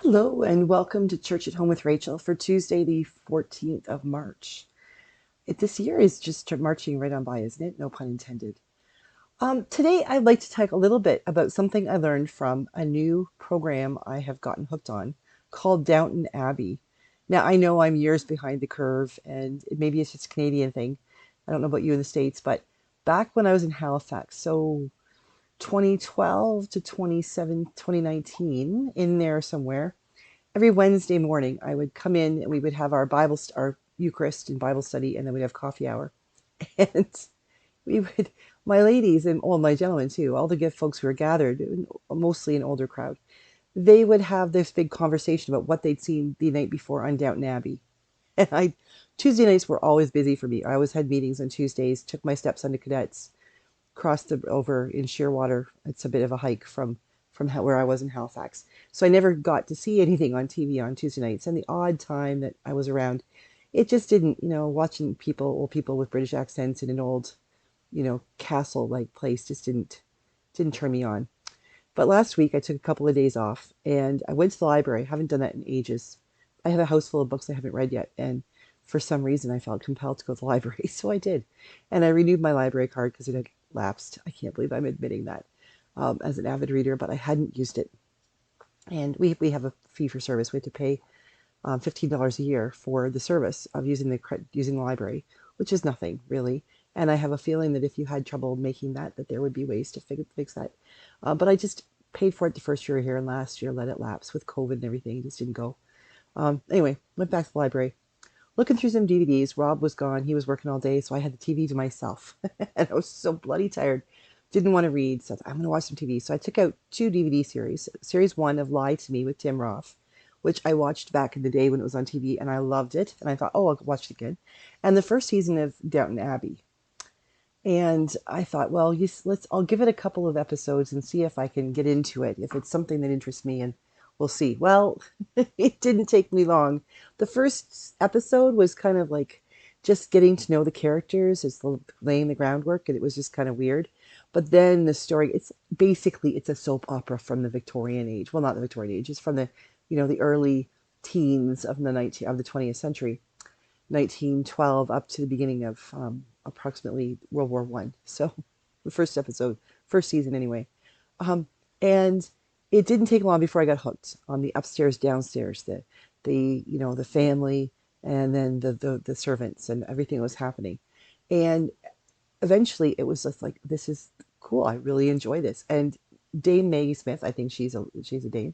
Hello and welcome to Church at Home with Rachel for Tuesday, the 14th of March. This year is just marching right on by, isn't it? No pun intended. Today, I'd like to talk a little bit about something I learned from a new program I have gotten hooked on called Downton Abbey. Now, I know I'm years behind the curve, and maybe it's just a Canadian thing. I don't know about you in the States, but back when I was in Halifax, so 2012 to 2019, in there somewhere, every Wednesday morning I would come in and we would have our Eucharist and Bible study, and then we'd have coffee hour. And we would, my ladies and all my gentlemen too, all the good folks who were gathered, mostly an older crowd, they would have this big conversation about what they'd seen the night before on Downton Abbey. And Tuesday nights were always busy for me. I always had meetings on Tuesdays, took my stepson to cadets, crossed over in Shearwater. It's a bit of a hike from where I was in Halifax. So I never got to see anything on TV on Tuesday nights. And the odd time that I was around, it just didn't, watching old people with British accents in an old, castle-like place just didn't turn me on. But last week I took a couple of days off and I went to the library. I haven't done that in ages. I have a house full of books I haven't read yet, and for some reason I felt compelled to go to the library, so I did. And I renewed my library card because it had lapsed. I can't believe I'm admitting that, as an avid reader, but I hadn't used it. And we have a fee for service. We have to pay $15 a year for the service of using the library, which is nothing really. And I have a feeling that if you had trouble making that there would be ways to fix that. But I just paid for it the first year here, and last year let it lapse with COVID and everything. It just didn't go. Anyway, went back to the library, looking through some DVDs. Rob was gone. He was working all day, so I had the TV to myself. And I was so bloody tired. Didn't want to read, so I thought, I'm going to watch some TV. So I took out two DVD series. Series 1 of Lie to Me with Tim Roth, which I watched back in the day when it was on TV, and I loved it. And I thought, oh, I'll watch it again. And the first season of Downton Abbey. And I thought, well, I'll give it a couple of episodes and see if I can get into it, if it's something that interests me, and we'll see. Well, it didn't take me long. The first episode was kind of like just getting to know the characters, laying the groundwork, and it was just kind of weird. But then the story, it's a soap opera from the Victorian age. Well, not the Victorian age, it's from the early teens of the 20th century. 1912 up to the beginning of approximately World War One. So the first season anyway. And it didn't take long before I got hooked on the upstairs, downstairs, the family, and then the servants and everything that was happening. And eventually it was just like, this is cool. I really enjoy this. And Dame Maggie Smith, I think she's a Dame,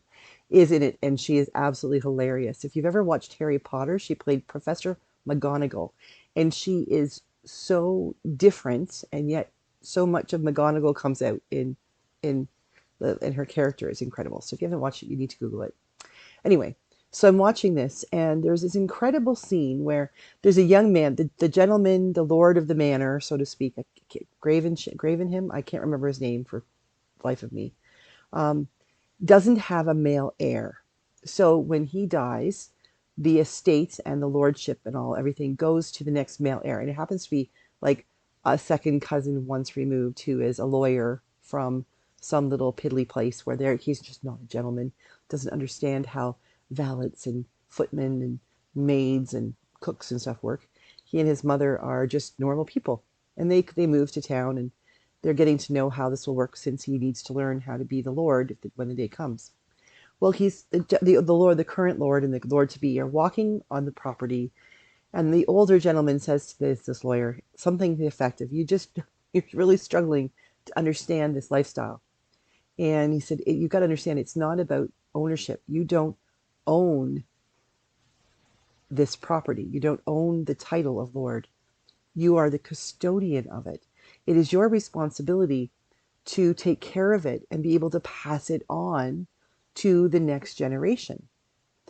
is in it, and she is absolutely hilarious. If you've ever watched Harry Potter, she played Professor McGonagall, and she is so different, and yet so much of McGonagall comes out in in her character is incredible. So if you haven't watched it, you need to Google it. Anyway, so I'm watching this, and there's this incredible scene where there's a young man, the gentleman, the lord of the manor, so to speak, Graven him. I can't remember his name for the life of me. Um, doesn't have a male heir. So when he dies, the estate and the lordship and everything goes to the next male heir. And it happens to be like a second cousin once removed who is a lawyer from some little piddly place where he's just not a gentleman, doesn't understand how valets and footmen and maids and cooks and stuff work. He and his mother are just normal people. And they move to town, and they're getting to know how this will work, since he needs to learn how to be the lord when the day comes. Well, he's the lord, the current lord, and the lord to be are walking on the property, and the older gentleman says to this lawyer something to the effect of, you're really struggling to understand this lifestyle. And he said, you've got to understand, it's not about ownership. You don't own this property. You don't own the title of lord. You are the custodian of it. It is your responsibility to take care of it and be able to pass it on to the next generation,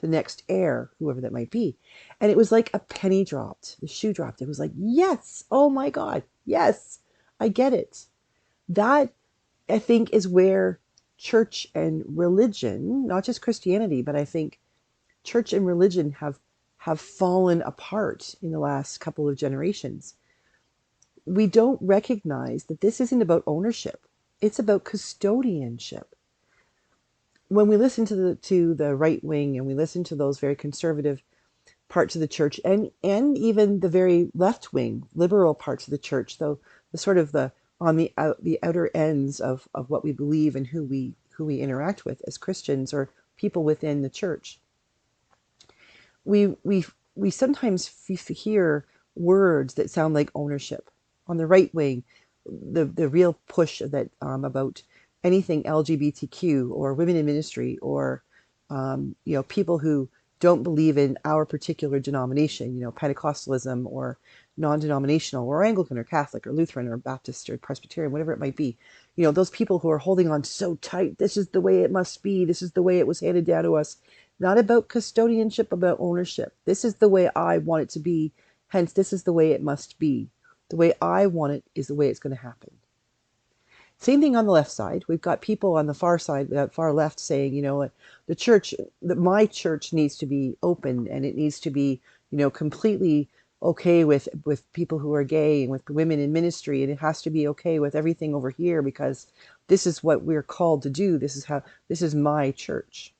the next heir, whoever that might be. And it was like a penny dropped, the shoe dropped. It was like, yes, oh my God, yes, I get it. That, I think, is where church and religion, not just Christianity, but I think church and religion have fallen apart in the last couple of generations. We don't recognize that this isn't about ownership. It's about custodianship. when we listen to the right wing, and we listen to those very conservative parts of the church, and even the very left wing liberal parts of the church, though the sort of the on the outer ends of what we believe and who we interact with as Christians or people within the church, we we we sometimes hear words that sound like ownership. On the right wing, the real push that about anything LGBTQ or women in ministry or people who don't believe in our particular denomination, Pentecostalism or non-denominational or Anglican or Catholic or Lutheran or Baptist or Presbyterian, whatever it might be. Those people who are holding on so tight. This is the way it must be. This is the way it was handed down to us. Not about custodianship, about ownership. This is the way I want it to be. Hence, this is the way it must be. The way I want it is the way it's going to happen. Same thing on the left side. We've got people on the far side, far left, saying, the church, that my church needs to be open, and it needs to be, completely okay with people who are gay and with women in ministry, and it has to be okay with everything over here because this is what we're called to do. This is my church.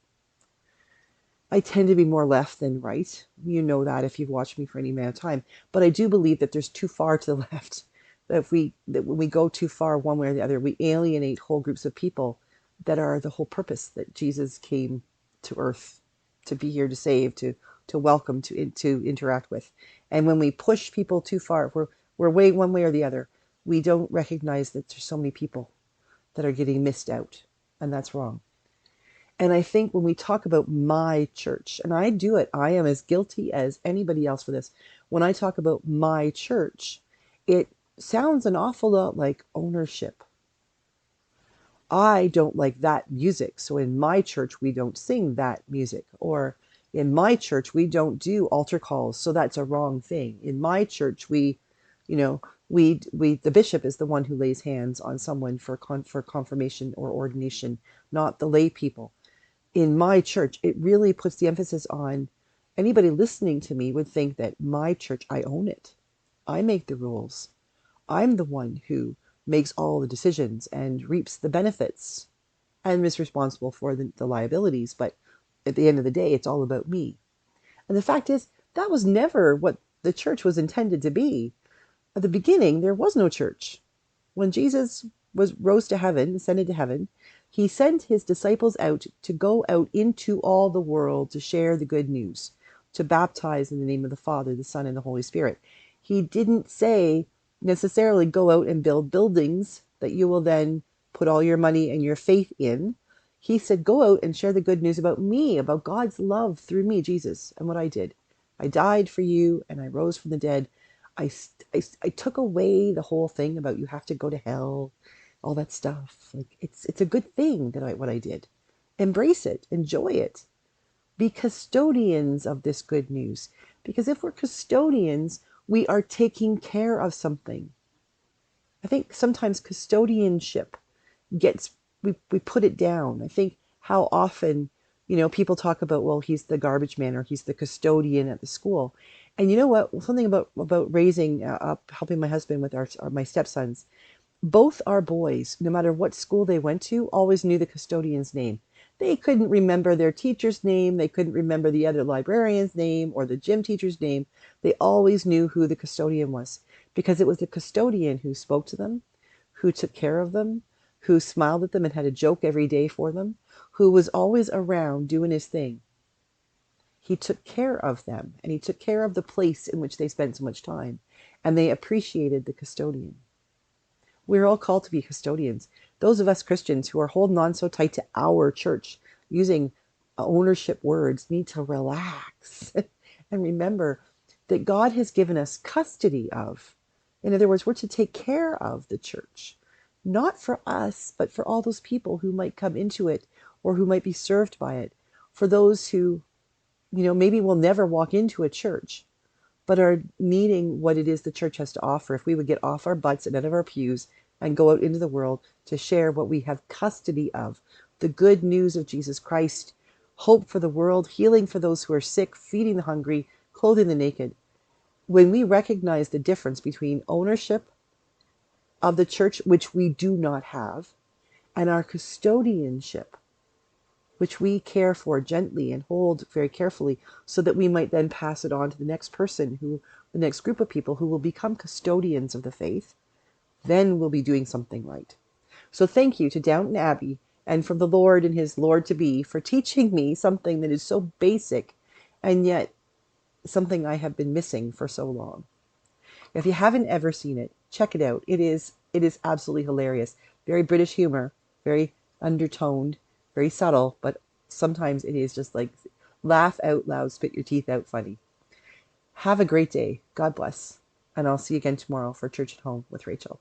I tend to be more left than right. You know that if you've watched me for any amount of time. But I do believe that there's too far to the left. That when we go too far one way or the other, we alienate whole groups of people that are the whole purpose that Jesus came to earth to be here to save, to welcome, to interact with. And when we push people too far, we're way one way or the other. We don't recognize that there's so many people that are getting missed out, and that's wrong. And I think when we talk about my church, and I do it, I am as guilty as anybody else for this. When I talk about my church, it sounds an awful lot like ownership. I don't like that music, so in my church we don't sing that music. Or in my church we don't do altar calls, so that's a wrong thing. In my church the bishop is the one who lays hands on someone for confirmation or ordination, not the lay people. In my church, it really puts the emphasis on anybody listening to me would think that my church, I own it. I make the rules. I'm the one who makes all the decisions and reaps the benefits and is responsible for the liabilities. But at the end of the day, it's all about me. And the fact is, that was never what the church was intended to be. At the beginning, there was no church. When Jesus rose to heaven, ascended to heaven, he sent his disciples out to go out into all the world to share the good news, to baptize in the name of the Father, the Son, and the Holy Spirit. He didn't say necessarily go out and build buildings that you will then put all your money and your faith in. He said go out and share the good news about me, about God's love through me, Jesus, and what I did. I died for you and I rose from the dead. I took away the whole thing about you have to go to hell, all that stuff. Like it's a good thing that what I did. Embrace it, enjoy it. Be custodians of this good news. Because if we're custodians, we are taking care of something. I think sometimes custodianship we put it down. I think how often, people talk about, well, he's the garbage man or he's the custodian at the school. And you know what? Something about raising up, helping my husband with my stepsons. Both our boys, no matter what school they went to, always knew the custodian's name. They couldn't remember their teacher's name. They couldn't remember the other librarian's name or the gym teacher's name. They always knew who the custodian was because it was the custodian who spoke to them, who took care of them, who smiled at them and had a joke every day for them, who was always around doing his thing. He took care of them, and he took care of the place in which they spent so much time, and they appreciated the custodian. We're all called to be custodians. Those of us Christians who are holding on so tight to our church, using ownership words, need to relax and remember that God has given us custody of. In other words, we're to take care of the church, not for us, but for all those people who might come into it or who might be served by it, for those who maybe will never walk into a church, but are needing what it is the church has to offer. If we would get off our butts and out of our pews and go out into the world to share what we have custody of, the good news of Jesus Christ, hope for the world, healing for those who are sick, feeding the hungry, clothing the naked. When we recognize the difference between ownership of the church, which we do not have, and our custodianship, which we care for gently and hold very carefully, so that we might then pass it on to the next person, the next group of people who will become custodians of the faith. Then we'll be doing something right. So thank you to Downton Abbey and from the Lord and his Lord-to-be for teaching me something that is so basic and yet something I have been missing for so long. If you haven't ever seen it, check it out. It is absolutely hilarious. Very British humor, very undertoned, very subtle, but sometimes it is just like laugh out loud, spit your teeth out funny. Have a great day. God bless. And I'll see you again tomorrow for Church at Home with Rachel.